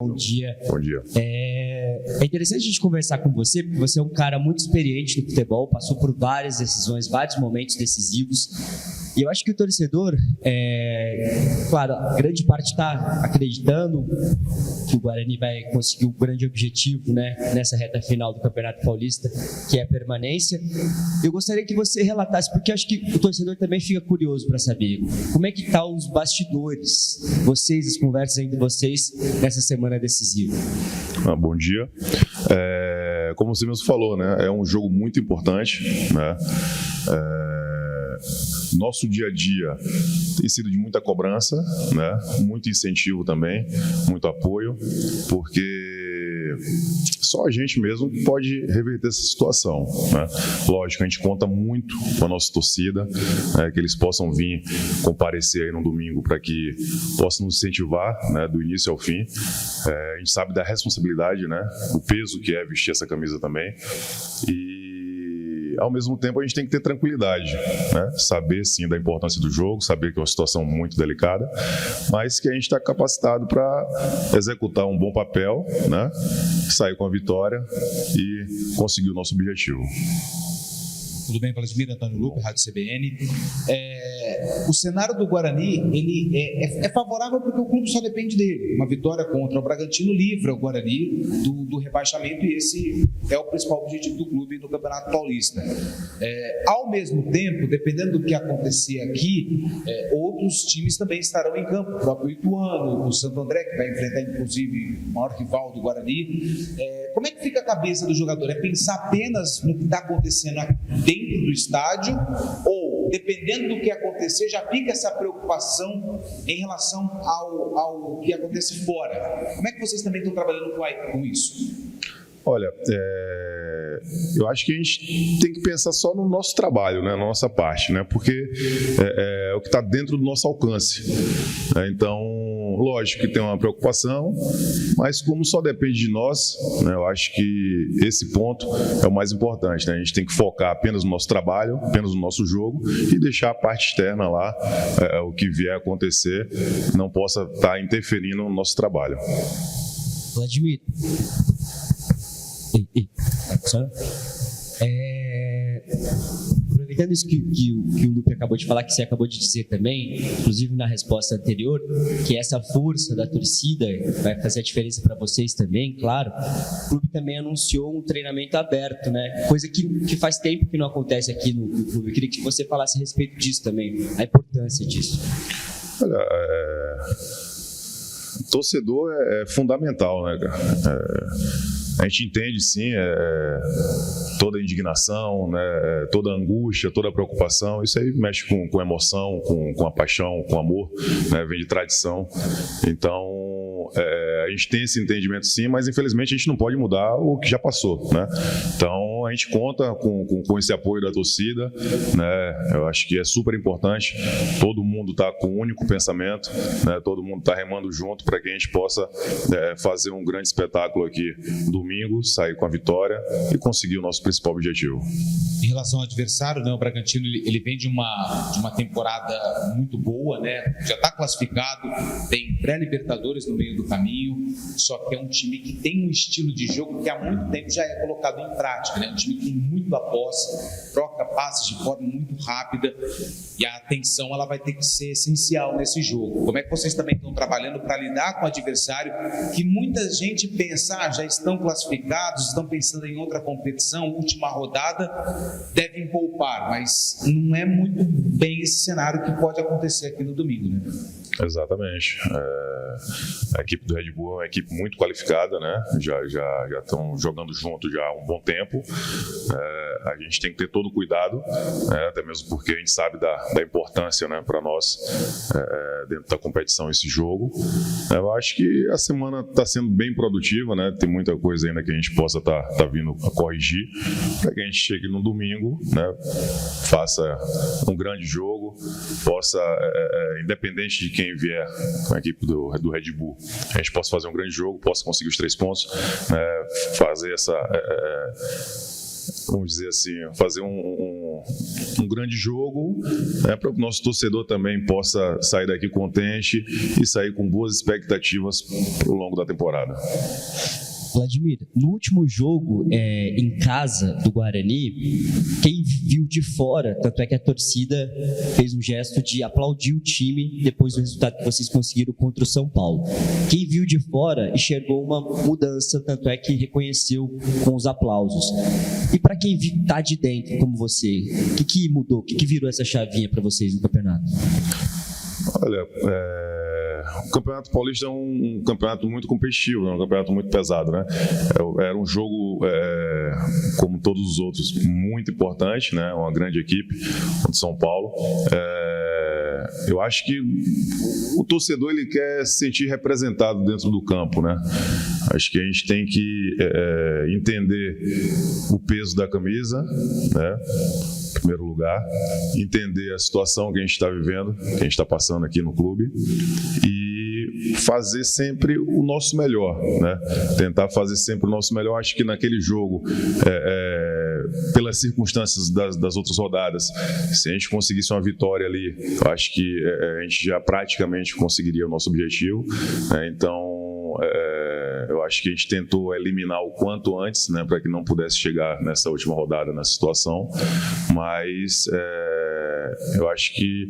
Bom dia. Bom dia. É interessante a gente conversar com você, porque você é um cara muito experiente no futebol, passou por várias decisões, vários momentos decisivos. E eu acho que o torcedor, claro, a grande parte está acreditando que o Guarani vai conseguir um grande objetivo, né, nessa reta final do Campeonato Paulista, que é a permanência. Eu gostaria que você relatasse, porque eu acho que o torcedor também fica curioso para saber como é que estão os bastidores, as conversas entre vocês nessa semana decisiva. Bom dia. Como você mesmo falou, né, é um jogo muito importante, né? Nosso dia a dia tem sido de muita cobrança, né? Muito incentivo também, muito apoio, porque só a gente mesmo pode reverter essa situação, né? Lógico, a gente conta muito com a nossa torcida, né, que eles possam vir comparecer aí no domingo para que possam nos incentivar, né, do início ao fim. A gente sabe da responsabilidade, né, o peso que é vestir essa camisa também, e ao mesmo tempo a gente tem que ter tranquilidade, né? Saber sim da importância do jogo, saber que é uma situação muito delicada, mas que a gente está capacitado para executar um bom papel, né? Sair com a vitória e conseguir o nosso objetivo. Tudo bem, Vladimir? Antônio Lupe, Rádio CBN. O cenário do Guarani ele é favorável porque o clube só depende dele. Uma vitória contra o Bragantino livra o Guarani do rebaixamento, e esse é o principal objetivo do clube no Campeonato Paulista. Ao mesmo tempo, dependendo do que acontecer aqui, outros times também estarão em campo. O próprio Ituano, o Santo André, que vai enfrentar inclusive o maior rival do Guarani. Como é que fica a cabeça do jogador? É pensar apenas no que está acontecendo dentro do estádio, ou, dependendo do que acontecer, já fica essa preocupação em relação ao que acontece fora? Como é que vocês também estão trabalhando com isso? Olha, eu acho que a gente tem que pensar só no nosso trabalho, né, na nossa parte, né, porque é o que está dentro do nosso alcance. Então, lógico que tem uma preocupação, mas como só depende de nós, né, eu acho que esse ponto é o mais importante, né? A gente tem que focar apenas no nosso trabalho, apenas no nosso jogo, e deixar a parte externa lá, o que vier a acontecer, não possa estar interferindo no nosso trabalho. Vladimir, aproveitando isso que o Lupe acabou de falar, que você acabou de dizer também, inclusive na resposta anterior, que essa força da torcida vai fazer a diferença para vocês também, claro. O clube também anunciou um treinamento aberto, né? Coisa que faz tempo que não acontece aqui no clube. Eu queria que você falasse a respeito disso também, a importância disso. Olha, torcedor é fundamental, né, cara? A gente entende, sim, toda a indignação, né, toda a angústia, toda a preocupação. Isso aí mexe com emoção, com a paixão, com amor, né, vem de tradição. Então, a gente tem esse entendimento, sim, mas infelizmente a gente não pode mudar o que já passou, né? Então, a gente conta com esse apoio da torcida, né? Eu acho que é super importante. Todo mundo está com um único pensamento, né? Todo mundo está remando junto para que a gente possa fazer um grande espetáculo aqui domingo, sair com a vitória e conseguir o nosso principal objetivo. Em relação ao adversário, né, o Bragantino ele vem de uma temporada muito boa, né? Já está classificado, tem pré-Libertadores no meio do caminho, só que é um time que tem um estilo de jogo que há muito tempo já é colocado em prática, né? Um time que tem muito a posse, troca passes de forma muito rápida, e a atenção ela vai ter que ser essencial nesse jogo. Como é que vocês também estão trabalhando para lidar com o adversário que muita gente pensa, já estão classificados, estão pensando em outra competição, última rodada, devem poupar, mas não é muito bem esse cenário que pode acontecer aqui no domingo, né? Exatamente. A equipe do Red Bull é uma equipe muito qualificada, né? Já estão jogando junto já há um bom tempo. A gente tem que ter todo o cuidado, né? Até mesmo porque a gente sabe da importância, né, para nós dentro da competição esse jogo. Eu acho que a semana está sendo bem produtiva, né? Tem muita coisa ainda que a gente possa tá vindo a corrigir para que a gente chegue no domingo, né, faça um grande jogo, possa, independente de quem vier com a equipe do Red Bull, a gente possa fazer um grande jogo, possa conseguir os 3 pontos, fazer vamos dizer assim, fazer um grande jogo, né, para que o nosso torcedor também possa sair daqui contente e sair com boas expectativas ao longo da temporada. Vladimir, no último jogo em casa do Guarani, quem viu de fora, tanto é que a torcida fez um gesto de aplaudir o time depois do resultado que vocês conseguiram contra o São Paulo. Quem viu de fora enxergou uma mudança, tanto é que reconheceu com os aplausos. E para quem está de dentro, como você, o que mudou? O que virou essa chavinha para vocês no campeonato? Olha, o Campeonato Paulista é um campeonato muito competitivo, é um campeonato muito pesado, né? Era um jogo, como todos os outros, muito importante, né? Uma grande equipe, o de São Paulo. Eu acho que o torcedor ele quer se sentir representado dentro do campo, né? Acho que a gente tem que entender o peso da camisa, né? Em primeiro lugar, entender a situação que a gente está vivendo, que a gente está passando aqui no clube e fazer sempre o nosso melhor, né? Tentar fazer sempre o nosso melhor. Acho que naquele jogo, pelas circunstâncias das outras rodadas, se a gente conseguisse uma vitória ali, eu acho que a gente já praticamente conseguiria o nosso objetivo, né? Então, eu acho que a gente tentou eliminar o quanto antes, né, para que não pudesse chegar nessa última rodada nessa situação, mas eu acho que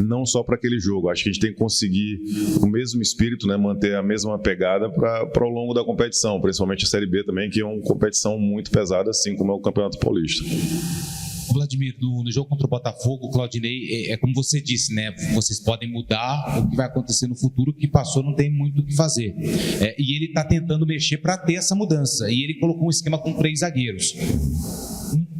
não só para aquele jogo, acho que a gente tem que conseguir o mesmo espírito, né, manter a mesma pegada para o longo da competição, principalmente a Série B também, que é uma competição muito pesada, assim como é o Campeonato Paulista. Vladimir, no jogo contra o Botafogo, o Claudinei, como você disse, né? Vocês podem mudar o que vai acontecer no futuro, o que passou não tem muito o que fazer. E ele está tentando mexer para ter essa mudança. E ele colocou um esquema com 3 zagueiros.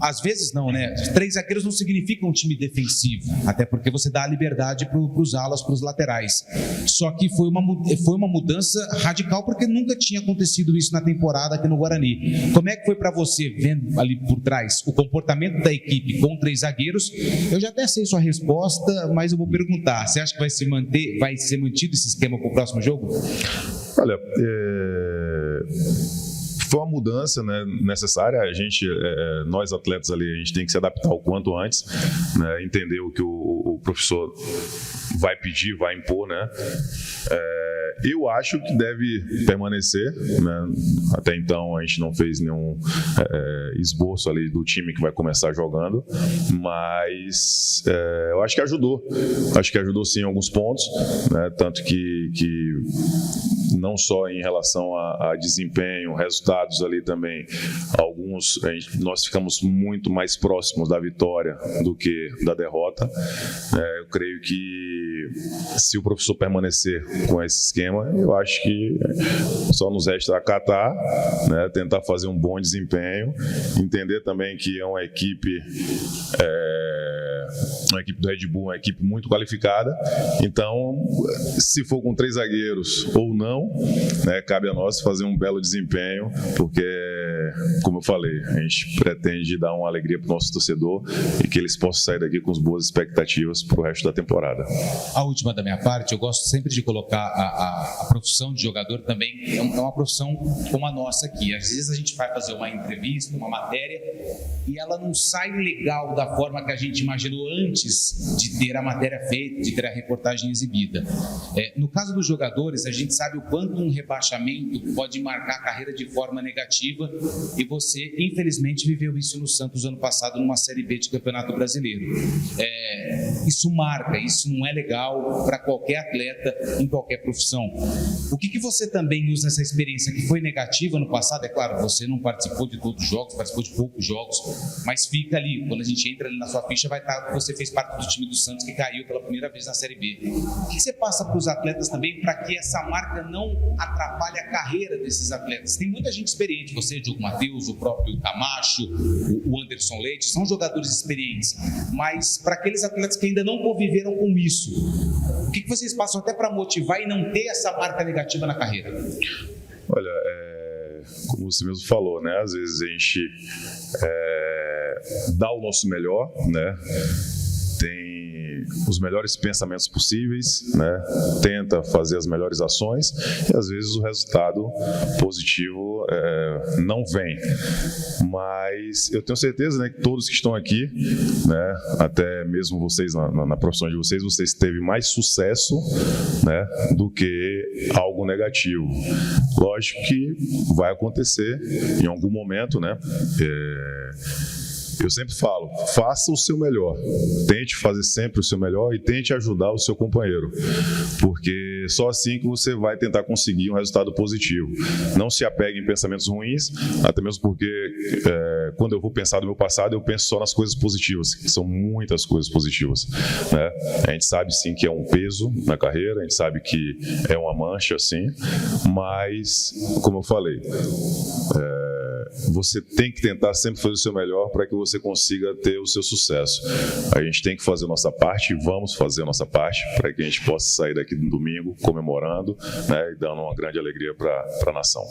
Às vezes não, né? 3 zagueiros não significa um time defensivo, até porque você dá a liberdade para os alas, para os laterais. Só que foi uma mudança radical, porque nunca tinha acontecido isso na temporada aqui no Guarani. Como é que foi para você, vendo ali por trás o comportamento da equipe com 3 zagueiros? Eu já até sei sua resposta, mas eu vou perguntar. Você acha que vai ser mantido esse esquema para o próximo jogo? Olha, foi uma mudança, né, necessária. A gente, nós atletas ali, a gente tem que se adaptar o quanto antes, né, entender o que o professor vai pedir, vai impor, né? Eu acho que deve permanecer, né? Até então a gente não fez nenhum esboço ali do time que vai começar jogando, mas eu acho que ajudou. Acho que ajudou sim em alguns pontos, né? Tanto que não só em relação a desempenho, resultados ali também, nós ficamos muito mais próximos da vitória do que da derrota. Eu creio que se o professor permanecer com esse esquema, eu acho que só nos resta acatar, né, tentar fazer um bom desempenho, entender também que é uma equipe do Red Bull, uma equipe muito qualificada. Então, se for com 3 zagueiros ou não, né, cabe a nós fazer um belo desempenho, porque, como eu falei, a gente pretende dar uma alegria para o nosso torcedor e que eles possam sair daqui com as boas expectativas para o resto da temporada. A última da minha parte, eu gosto sempre de colocar a profissão de jogador também, é uma profissão como a nossa aqui. Às vezes a gente vai fazer uma entrevista, uma matéria, e ela não sai legal da forma que a gente imaginou antes de ter a matéria feita, de ter a reportagem exibida. No caso dos jogadores, a gente sabe o quanto um rebaixamento pode marcar a carreira de forma negativa, e você, infelizmente, viveu isso no Santos ano passado, numa Série B de Campeonato Brasileiro. Isso marca, isso não é legal para qualquer atleta, em qualquer profissão. O que você também usa essa experiência que foi negativa no passado? É claro, você não participou de todos os jogos, participou de poucos jogos, mas fica ali, quando a gente entra ali na sua ficha, vai estar que você fez parte do time do Santos que caiu pela primeira vez na Série B. O que você passa para os atletas também para que essa marca não atrapalhe a carreira desses atletas? Tem muita gente experiente, você, Diogo Matheus, o próprio Camacho, o Anderson Leite, são jogadores experientes, mas para aqueles atletas que ainda não conviveram com isso, o que vocês passam até para motivar e não ter essa marca negativa na carreira? Olha, como você mesmo falou, né? Às vezes a gente dá o nosso melhor, né? Tem os melhores pensamentos possíveis, né? Tenta fazer as melhores ações e às vezes o resultado positivo não vem. Mas eu tenho certeza, né, que todos que estão aqui, né, até mesmo vocês na profissão de vocês teve mais sucesso, né, do que algo negativo. Lógico que vai acontecer em algum momento, né? Eu sempre falo, faça o seu melhor, tente fazer sempre o seu melhor e tente ajudar o seu companheiro, porque só assim que você vai tentar conseguir um resultado positivo. Não se apegue em pensamentos ruins, até mesmo porque quando eu vou pensar no meu passado, eu penso só nas coisas positivas, que são muitas coisas positivas, né? A gente sabe sim que é um peso na carreira, a gente sabe que é uma mancha, sim, mas, como eu falei, você tem que tentar sempre fazer o seu melhor para que você consiga ter o seu sucesso. A gente tem que fazer a nossa parte e vamos fazer a nossa parte para que a gente possa sair daqui no domingo comemorando, né, e dando uma grande alegria para a nação.